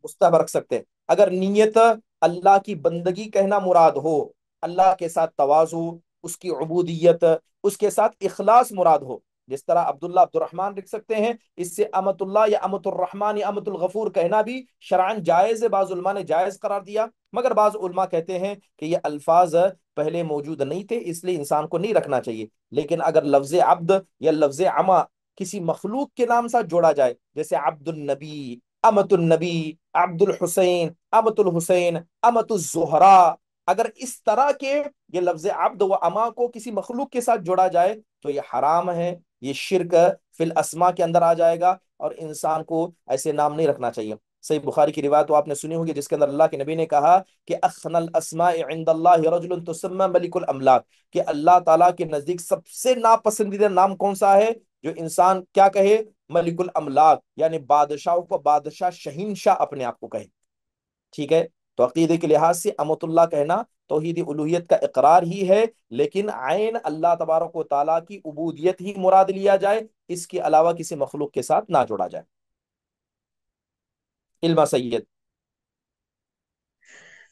مستحب رکھ سکتے ہیں. اگر نیت اللہ کی بندگی کہنا مراد ہو، اللہ کے ساتھ تواضع، اس کی عبودیت، اس کے ساتھ اخلاص مراد ہو، جس طرح عبداللہ عبد الرحمن رکھ سکتے ہیں، اس سے امت اللہ یا امت الرحمن یا امت الغفور کہنا بھی شرعن جائز ہے. بعض علماء نے جائز قرار دیا، مگر بعض علماء کہتے ہیں کہ یہ الفاظ پہلے موجود نہیں تھے، اس لیے انسان کو نہیں رکھنا چاہیے. لیکن اگر لفظ عبد یا لفظ اما کسی مخلوق کے نام ساتھ جوڑا جائے، جیسے عبد النبی، امت النبی، عبد الحسین، امت الحسین، امت الزہرا، اگر اس طرح کے یہ لفظ عبد و اما کو کسی مخلوق کے ساتھ جوڑا جائے تو یہ حرام ہے، یہ شرک فی الاسما کے اندر آ جائے گا، اور انسان کو ایسے نام نہیں رکھنا چاہیے. صحیح بخاری کی روایت تو آپ نے سنی ہوگی جس کے اندر اللہ کے نبی نے کہا کہ اخن الاسماء عند اللہ رجل تسمى ملک الاملاک، کہ اللہ تعالیٰ کے نزدیک سب سے ناپسندیدہ نام کون سا ہے؟ جو انسان کیا کہے؟ ملک الاملاک، یعنی بادشاہوں کو بادشاہ، شہنشاہ اپنے آپ کو کہے. ٹھیک ہے، تو عقیدے کے لحاظ سے امت اللہ کہنا توحید الوہیت کا اقرار ہی ہے، لیکن عین اللہ تبارک و تعالیٰ کی عبودیت ہی مراد لیا جائے، اس کے علاوہ کسی مخلوق کے ساتھ نہ جوڑا جائے. علما سید.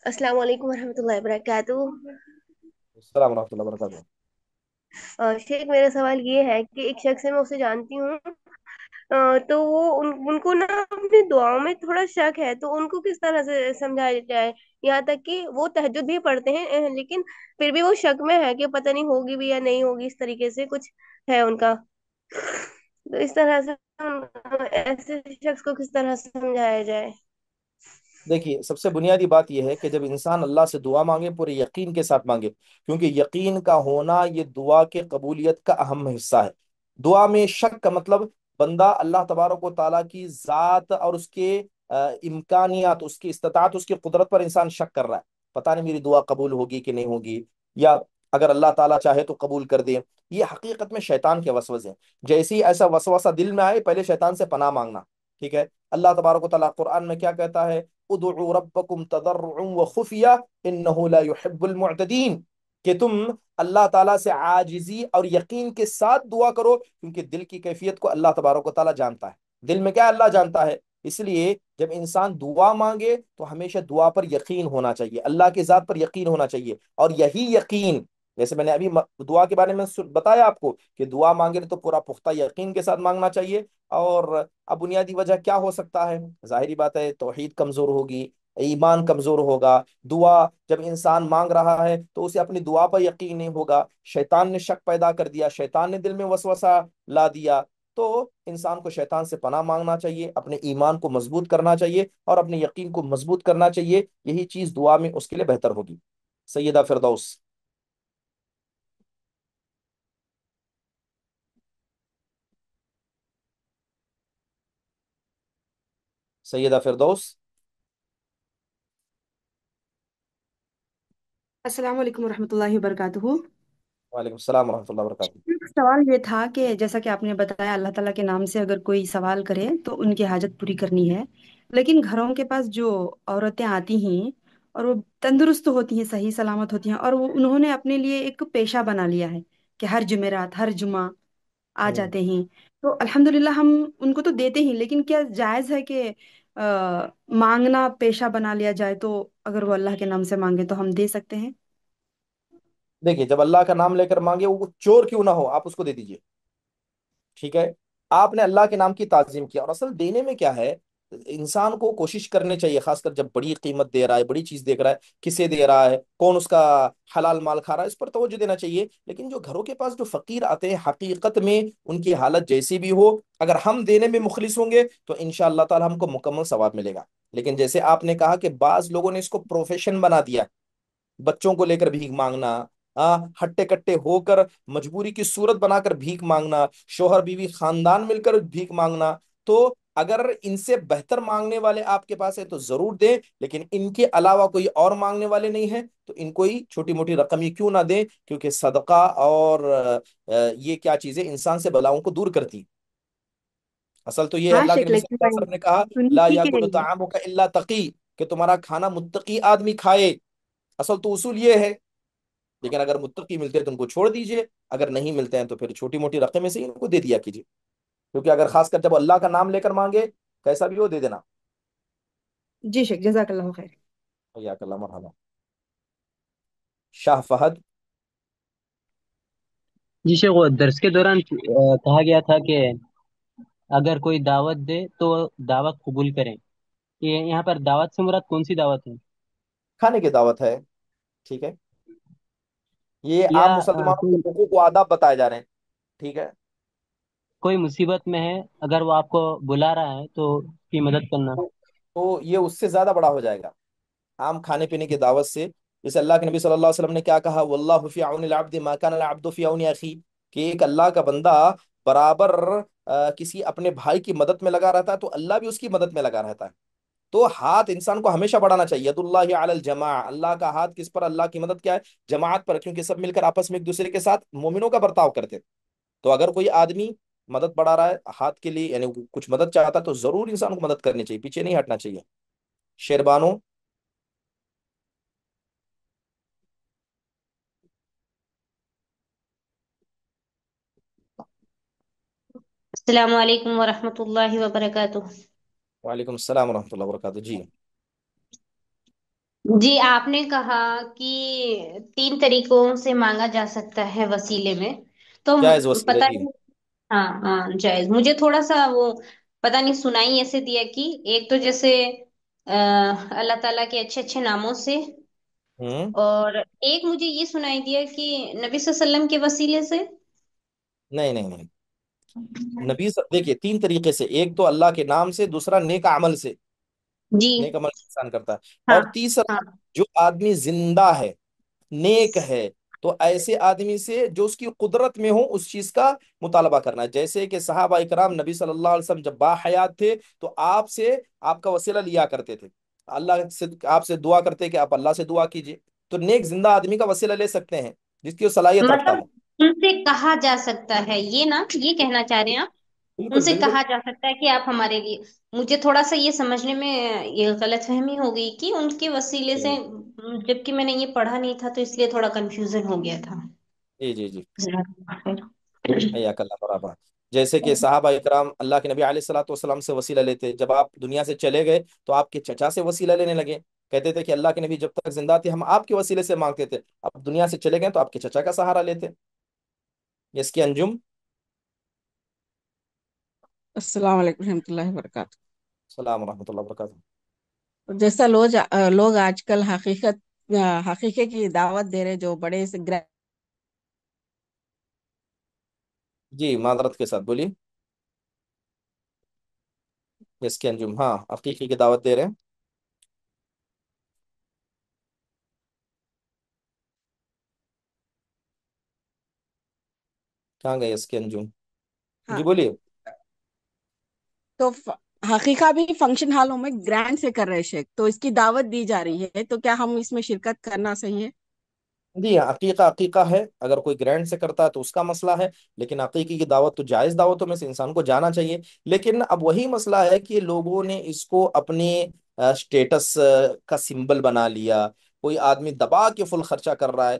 السلام علیکم ورحمۃ اللہ وبرکاتہ۔ السلام ورحمۃ اللہ وبرکاتہ. شیخ، میرا سوال یہ ہے کہ ایک شخص ہے، میں اسے جانتی ہوں، تو وہ ان کو نا اپنی دعاؤں میں تھوڑا شک ہے، تو ان کو کس طرح سے سمجھایا جائے؟ یہاں تک کہ وہ تہجد بھی پڑھتے ہیں، لیکن پھر بھی وہ شک میں ہے کہ پتہ نہیں ہوگی بھی یا نہیں ہوگی، اس طریقے سے کچھ ہے ان کا. تو اس طرح سے ایسے شخص کو کس طرح سمجھایا جائے؟ دیکھیے سب سے بنیادی بات یہ ہے کہ جب انسان اللہ سے دعا مانگے پورے یقین کے ساتھ مانگے، کیونککہ یقین کا ہونا یہ دعا کے قبولیت کا اہم حصہ ہے. دعا میں شک کا مطلب بندہ اللہ تبارک و تعالیٰ کی ذات اور اس کے امکانیات، اس کی استطاعت، اس کی قدرت پر انسان شک کر رہا ہے. پتہ نہیں میری دعا قبول ہوگی کہ نہیں ہوگی، یا اگر اللہ تعالیٰ چاہے تو قبول کر دے۔ یہ حقیقت میں شیطان کے وسوسے ہیں۔ جیسے ہی ایسا وسوسہ دل میں آئے، پہلے شیطان سے پناہ مانگنا، ٹھیک ہے؟ اللہ تبارک و تعالیٰ قرآن میں کیا کہتا ہے؟ ادعوا ربکم تضرعا وخفیا انہ لا يحب المعتدین، کہ تم اللہ تعالیٰ سے عاجزی اور یقین کے ساتھ دعا کرو، کیونکہ دل کی کیفیت کو اللہ تبارک و تعالیٰ جانتا ہے، دل میں کیا اللہ جانتا ہے۔ اس لیے جب انسان دعا مانگے تو ہمیشہ دعا پر یقین ہونا چاہیے، اللہ کی ذات پر یقین ہونا چاہیے، اور یہی یقین، جیسے میں نے ابھی دعا کے بارے میں بتایا آپ کو کہ دعا مانگے تو پورا پختہ یقین کے ساتھ مانگنا چاہیے۔ اور اب بنیادی وجہ کیا ہو سکتا ہے؟ ظاہری بات ہے، توحید کمزور ہوگی، ایمان کمزور ہوگا۔ دعا جب انسان مانگ رہا ہے تو اسے اپنی دعا پر یقین نہیں ہوگا، شیطان نے شک پیدا کر دیا، شیطان نے دل میں وسوسہ لا دیا۔ تو انسان کو شیطان سے پناہ مانگنا چاہیے، اپنے ایمان کو مضبوط کرنا چاہیے اور اپنے یقین کو مضبوط کرنا چاہیے، یہی چیز دعا میں اس کے لیے بہتر ہوگی۔ سیدہ فردوس، سیدہ فردوس۔ السلام علیکم ورحمۃ اللہ وبرکاتہ۔ وعلیکم السلام ورحمۃ اللہ وبرکاتہ۔ سوال یہ تھا کہ جیسا کہ آپ نے بتایا اللہ تعالیٰ کے نام سے اگر کوئی سوال کرے تو ان کی حاجت پوری کرنی ہے، لیکن گھروں کے پاس جو عورتیں آتی ہیں اور وہ تندرست ہوتی ہیں، صحیح سلامت ہوتی ہیں، اور وہ انہوں نے اپنے لیے ایک پیشہ بنا لیا ہے کہ ہر جمعرات ہر جمعہ آ ہوں، جاتے ہیں، تو الحمدللہ ہم ان کو تو دیتے ہیں، لیکن کیا جائز ہے کہ مانگنا پیشہ بنا لیا جائے؟ تو اگر وہ اللہ کے نام سے مانگے تو ہم دے سکتے ہیں؟ دیکھیے، جب اللہ کا نام لے کر مانگے، وہ چور کیوں نہ ہو، آپ اس کو دے دیجیے، ٹھیک ہے؟ آپ نے اللہ کے نام کی تعظیم کیا، اور اصل دینے میں کیا ہے، انسان کو کوشش کرنی چاہیے، خاص کر جب بڑی قیمت دے رہا ہے، بڑی چیز دیکھ رہا ہے، کسے دے رہا ہے، کون اس کا حلال مال کھا رہا ہے، اس پر توجہ دینا چاہیے۔ لیکن جو گھروں کے پاس جو فقیر آتے ہیں، حقیقت میں ان کی حالت جیسی بھی ہو، اگر ہم دینے میں مخلص ہوں گے تو انشاءاللہ تعالی ہم کو مکمل ثواب ملے گا۔ لیکن جیسے آپ نے کہا کہ بعض لوگوں نے اس کو پروفیشن بنا دیا، بچوں کو لے کر بھیک مانگنا، ہٹے کٹے ہو کر مجبوری کی صورت بنا کر بھیک مانگنا، شوہر بیوی خاندان مل کر بھیک مانگنا، تو اگر ان سے بہتر مانگنے والے آپ کے پاس ہے تو ضرور دیں، لیکن ان کے علاوہ کوئی اور مانگنے والے نہیں ہیں تو ان کو ہی چھوٹی موٹی رقم ہی کیوں نہ دیں، کیونکہ صدقہ اور یہ کیا چیزیں انسان سے بلاؤں کو دور کرتی ہیں۔ اصل تو یہ ہاں اللہ کے شیخ، نبی صلی لیکن اللہ میں علیہ وسلم نے کہا سنی لا تھی کہ یاکل طعامک الا تقی، کہ تمہارا کھانا متقی آدمی کھائے۔ اصل تو اصول یہ ہے، لیکن اگر متقی ملتے ہیں تو ان کو چھوڑ دیجئے، اگر نہیں ملتے ہیں تو پھر چھوٹی موٹی رقمیں سے ہی ان کو دے دیا کیجیے، کیونکہ اگر خاص کر جب اللہ کا نام لے کر مانگے، کیسا بھی ہو دے دینا۔ جی شیخ، جزاک اللہ خیر۔ حیاک اللہ، مرحبا۔ شاہ فہد۔ جی شیخ، وہ درس کے دوران کہا گیا تھا کہ اگر کوئی دعوت دے تو دعوت قبول کریں، یہ یہاں پر دعوت سے مراد کون سی دعوت ہے؟ کھانے کی دعوت ہے، ٹھیک ہے؟ یہ یا عام مسلمانوں کوئی کے حقوق و آداب بتائے جا رہے ہیں، ٹھیک ہے؟ کوئی مصیبت میں ہے، اگر وہ آپ کو بلا رہا ہے تو اس کی مدد کرنا؟ تو یہ اس سے زیادہ بڑا ہو جائے گا، عام کھانے پینے کی دعوت سے۔ جیسے اللہ کے نبی صلی اللہ علیہ وسلم نے کیا کہا، واللہ فی عون العبد ما کان العبد فی عون اخی، کہ ایک اللہ کا بندہ برابر کسی اپنے بھائی کی مدد میں لگا رہتا ہے تو اللہ بھی اس کی مدد میں لگا رہتا ہے۔ تو ہاتھ انسان کو ہمیشہ بڑھانا چاہیے، ید اللہ علی الجماع، اللہ کا ہاتھ کس پر؟ اللہ کی مدد کیا ہے؟ جماعت پر، کیونکہ سب مل کر آپس میں ایک دوسرے کے ساتھ مومنوں کا برتاؤ کرتے ہیں۔ تو اگر کوئی آدمی مدد بڑھا رہا ہے ہاتھ کے لیے، یعنی کچھ مدد چاہتا ہے، تو ضرور انسان کو مدد کرنی چاہیے، پیچھے نہیں ہٹنا چاہیے۔ شیربانو۔ السلام علیکم ورحمۃ اللہ وبرکاتہ۔ وعلیکم السلام ورحمۃ اللہ وبرکاتہ، جی۔ جی، آپ نے کہا کہ 3 طریقوں سے مانگا جا سکتا ہے وسیلے میں، تو جائز وسیلے، پتہ جی۔ نہیں، ہاں ہاں جائز، مجھے تھوڑا سا وہ پتہ نہیں سنائی ایسے دیا کہ ایک تو جیسے اللہ تعالیٰ کے اچھے اچھے ناموں سے، ہوں، اور ایک مجھے یہ سنائی دیا کہ نبی صلی اللہ علیہ وسلم کے وسیلے سے۔ نہیں نہیں نہیں، دیکھیے 3 طریقے سے، ایک تو اللہ کے نام سے، دوسرا نیک عمل سے، جی نیک عمل انسان کرتا ہے، ہاں اور تیسرا ہاں جو آدمی زندہ ہے، نیک ہے، تو ایسے آدمی سے جو اس کی قدرت میں ہو اس چیز کا مطالبہ کرنا ہے۔ جیسے کہ صحابہ کرام نبی صلی اللہ علیہ وسلم جب با حیات تھے تو آپ سے آپ کا وسیلہ لیا کرتے تھے، اللہ سے آپ سے دعا کرتے کہ آپ اللہ سے دعا کیجیے. تو نیک زندہ آدمی کا وسیلہ لے سکتے ہیں جس کی وہ صلاحیت رکھتا مطلب ہے. ان سے کہا جا سکتا ہے، یہ نا یہ کہنا چاہ رہے ہیں آپ؟ ان بالکل سے بالکل. کہا جا سکتا ہے کہ آپ ہمارے لیے. مجھے تھوڑا سا یہ سمجھنے میں یہ غلط فہمی ہو گئی کہ ان کے وسیلے سے، جبکہ میں نے یہ پڑھا نہیں تھا تو اس لیے تھوڑا کنفیوژن ہو گیا تھا. جی جی جی. حیاک اللہ برابر. جیسے کہ صحابہ اکرام اللہ کے نبی علیہ الصلوۃ والسلام سے وسیلہ لیتے، جب آپ دنیا سے چلے گئے تو آپ کے چچا سے وسیلہ لینے لگے. کہتے تھے کہ اللہ کے نبی جب تک زندہ تھے ہم آپ کے وسیلے سے مانگتے تھے، اب دنیا سے چلے گئے تو آپ کے چچا کا سہارا لیتے. اس کی انجم. السلام علیکم رحمۃ اللہ وبرکاتہ. السلام ورحمۃ اللہ وبرکاتہ. جیسا لوگ آج کل حقیقت کی دعوت دے رہے، جو بڑے سے جی معذرت کے ساتھ بولیے. اس کی انجم، ہاں عقیقی کی دعوت دے رہے ہیں. کہاں گئے اس کی انجم؟ ہاں جی بولیے. تو حقیقہ بھی فنکشن ہالوں میں گرینڈ سے کر رہے شیخ، تو اس کی دعوت دی جا رہی ہے، تو کیا ہم اس میں شرکت کرنا صحیح ہے؟ جی عقیقہ عقیقہ ہے، اگر کوئی گرینڈ سے کرتا ہے تو اس کا مسئلہ ہے، لیکن عقیقی کی دعوت تو جائز دعوتوں میں سے انسان کو جانا چاہیے. لیکن اب وہی مسئلہ ہے کہ لوگوں نے اس کو اپنے اسٹیٹس کا سمبل بنا لیا. کوئی آدمی دبا کے فل خرچہ کر رہا ہے،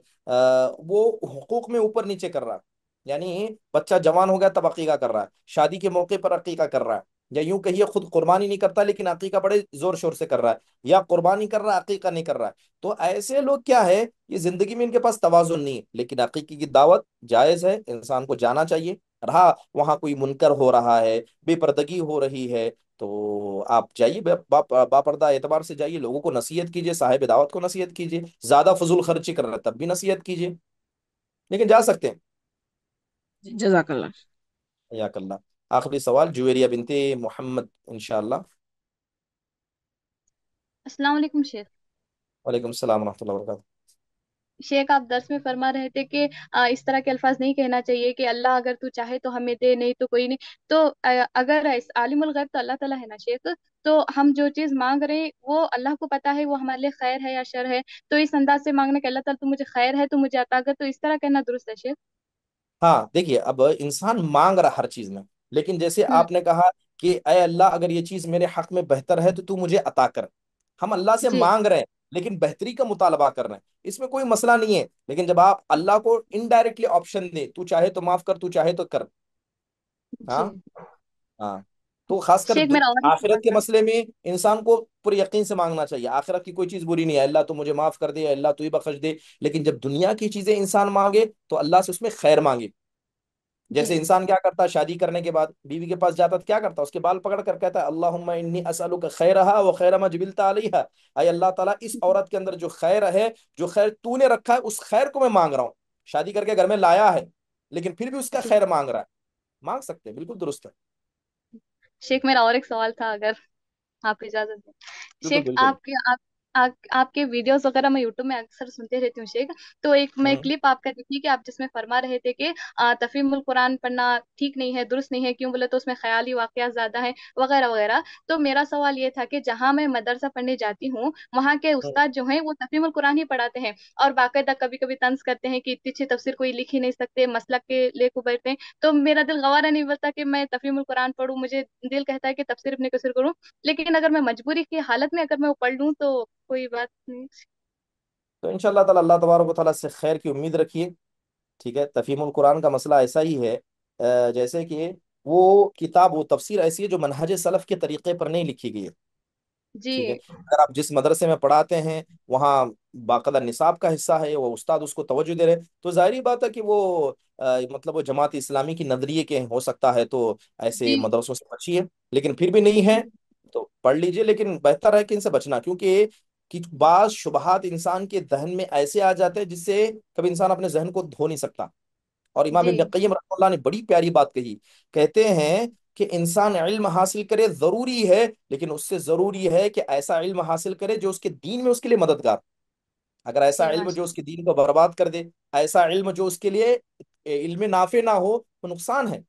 وہ حقوق میں اوپر نیچے کر رہا ہے. یعنی بچہ جوان ہو گیا تب عقیقہ کر رہا ہے، شادی کے موقع پر عقیقہ کر رہا ہے، یا یوں کہیے خود قربانی نہیں کرتا لیکن عقیقہ بڑے زور شور سے کر رہا ہے، یا قربانی کر رہا ہے عقیقہ نہیں کر رہا ہے. تو ایسے لوگ کیا ہے، یہ زندگی میں ان کے پاس توازن نہیں ہے. لیکن عقیقے کی دعوت جائز ہے، انسان کو جانا چاہیے. رہا وہاں کوئی منکر ہو رہا ہے، بے پردگی ہو رہی ہے، تو آپ جائیے باپردہ اعتبار سے جائیے، لوگوں کو نصیحت کیجیے، صاحب دعوت کو نصیحت کیجیے. زیادہ فضول خرچی کر رہا ہے تب بھی نصیحت کیجیے، لیکن جا سکتے ہیں. جزاک اللہ. حیاک اللہ. آخری سوال جویریہ بنت محمد انشاءاللہ. السلام علیکم شیخ. وعلیکم السلام ورحمۃ اللہ وبرکاتہ. شیخ آپ درس میں فرما رہے تھے کہ اس طرح کے الفاظ نہیں کہنا چاہیے کہ اللہ اگر تو چاہے تو ہمیں دے، نہیں تو کوئی نہیں. تو اگر عالم الغیب تو اللہ تعالیٰ ہے نا شیخ، تو ہم جو چیز مانگ رہے ہیں وہ اللہ کو پتا ہے وہ ہمارے لیے خیر ہے یا شر ہے. تو اس انداز سے مانگنا کہ اللہ تعالیٰ تو مجھے خیر ہے تو مجھے عطا کر، تو اس طرح کہنا درست ہے شیخ؟ ہاں دیکھیے، اب انسان مانگ رہا ہر چیز میں، لیکن جیسے ہوں. آپ نے کہا کہ اے اللہ اگر یہ چیز میرے حق میں بہتر ہے تو مجھے عطا کر. ہم اللہ سے جی مانگ رہے ہیں لیکن بہتری کا مطالبہ کر رہے ہیں، اس میں کوئی مسئلہ نہیں ہے. لیکن جب آپ اللہ کو انڈائریکٹلی آپشن دیں، تو چاہے تو معاف کر، تو چاہے تو کر. ہاں. جی ہاں. تو خاص کر شیخ میرا اور ایک سوال آخرت کے تھا. مسئلے میں انسان کو پورے یقین سے مانگنا چاہیے. آخرت کی کوئی چیز بری نہیں ہے، اللہ تو مجھے معاف کر دے، اللہ تو ہی بخش دے. لیکن جب دنیا کی چیزیں انسان مانگے تو اللہ سے اس میں خیر مانگے. جی جیسے انسان کیا کرتا ہے، شادی کرنے کے بعد بیوی کے پاس جاتا ہے تو کیا کرتا ہے، اس کے بال پکڑ کر کہتا ہے اللہم انی اسألک خیرہا و خیر ما جبلت علیہا. اے اللہ تعالیٰ اس عورت کے اندر جو خیر ہے، جو خیر تو نے رکھا ہے، اس خیر کو میں مانگ رہا ہوں. شادی کر کے گھر میں لایا ہے لیکن پھر بھی اس کا جی خیر مانگ رہا ہے. مانگ سکتے ہیں، بالکل درست ہے. شیخ میرا اور ایک سوال تھا، اگر آپ اجازت دیں. بالکل شیخ بالکل. آپ کے ویڈیوز وغیرہ میں یوٹیوب میں اکثر سنتے رہتی ہوں شیخ. تو ایک میں ہوں کلپ آپ کا دیکھی کہ آپ جس میں فرما رہے تھے کہ تفہیم القرآن پڑھنا ٹھیک نہیں ہے، درست نہیں ہے، کیوں بولے تو اس میں خیالی واقعات زیادہ ہیں وغیرہ وغیرہ. تو میرا سوال یہ تھا کہ جہاں میں مدرسہ پڑھنے جاتی ہوں وہاں کے ہوں. استاد جو ہیں وہ تفہیم القرآن ہی پڑھاتے ہیں، اور باقاعدہ کبھی کبھی طنز کرتے ہیں کہ اتنی اچھی تفسیر کوئی لکھ ہی نہیں سکتے، مسلک کے لے کو بیٹھتے ہیں. تو میرا دل گوارا نہیں بولتا کہ میں تفہیم القرآن پڑھوں، مجھے دل کہتا ہے کہ تفسیر ابن کثیر کروں. لیکن اگر میں مجبوری کی حالت میں اگر میں وہ پڑھ لوں تو کوئی بات نہیں. تو انشاءاللہ تعالی اللہ تبارک و تعالیٰ سے خیر کی امید رکھیے. ٹھیک ہے. تفہیم القرآن کا مسئلہ ایسا ہی ہے، جیسے کہ وہ کتاب، وہ تفسیر ایسی ہے جو منہج سلف کے طریقے پر نہیں لکھی گئی ہے. جی ٹھیک ہے. اگر آپ جس مدرسے میں پڑھاتے ہیں وہاں باقاعدہ نصاب کا حصہ ہے، وہ استاد اس کو توجہ دے رہے ہیں، تو ظاہری بات ہے کہ وہ مطلب وہ جماعت اسلامی کی نظریے کے ہو سکتا ہے، تو ایسے جی مدرسوں سے بچیے. لیکن پھر بھی نہیں ہے تو پڑھ لیجئے، لیکن بہتر ہے کہ ان سے بچنا، کیونکہ بعض شبہات انسان کے ذہن میں ایسے آ جاتے ہیں جس سے کبھی انسان اپنے ذہن کو دھو نہیں سکتا. اور امام جی ابن قیم رحمہ اللہ نے بڑی پیاری بات کہی. کہتے ہیں کہ انسان علم حاصل کرے ضروری ہے، لیکن اس سے ضروری ہے کہ ایسا علم حاصل کرے جو اس کے دین میں اس کے لیے مددگار. اگر ایسا جی علم جو ماشاء اس کے دین کو برباد کر دے، ایسا علم جو اس کے لیے علم نافع نہ ہو، تو نقصان ہے.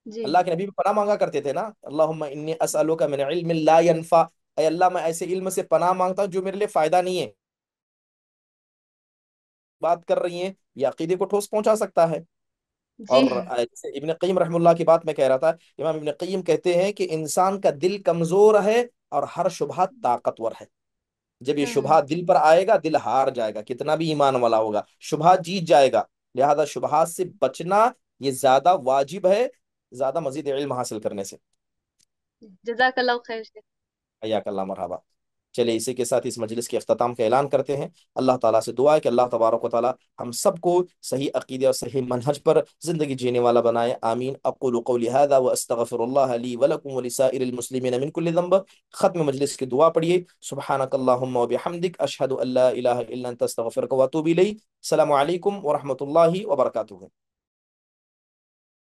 جی اللہ کے نبی بھی پناہ مانگا کرتے تھے نا، اللہم انی اسألک من علم لا ينفع اے اللہ میں ایسے علم سے پناہ مانگتا ہوں جو میرے لیے فائدہ نہیں ہے، بات کر رہی ہیں یہ عقیدے کو ٹھوس پہنچا سکتا ہے۔ جی اور جیسے ابن قیم رحم اللہ کی بات میں کہہ رہا تھا، امام ابن قیم کہتے ہیں کہ انسان کا دل کمزور ہے اور ہر شبہہ طاقتور ہے۔ جب یہ ہوں شبہات دل پر آئے گا دل ہار جائے گا، کتنا بھی ایمان والا ہوگا شبہات جیت جائے گا۔ لہذا شبہات سے بچنا یہ زیادہ واجب ہے زیادہ مزید علم حاصل کرنے سے۔ جزاک اللہ خیر شیخ۔ حیاک اللہ، مرحبا۔ چلے اسی کے ساتھ اس مجلس کے اختتام کا اعلان کرتے ہیں۔ اللہ تعالیٰ سے دعا ہے کہ اللہ تبارک و تعالیٰ ہم سب کو صحیح عقیدے اور صحیح منہج پر زندگی جینے والا بنائے، آمین۔ اقول قولی هذا واستغفر اللہ لی ولکم ولسائر المسلمین من کل ذنب۔ ختم مجلس کی دعا پڑھیے، سبحانک اللہم وبحمدک، اشہد ان لا الہ الا انت، استغفرک واتوب الیک۔ السلام علیکم ورحمۃ اللہ وبرکاتہ۔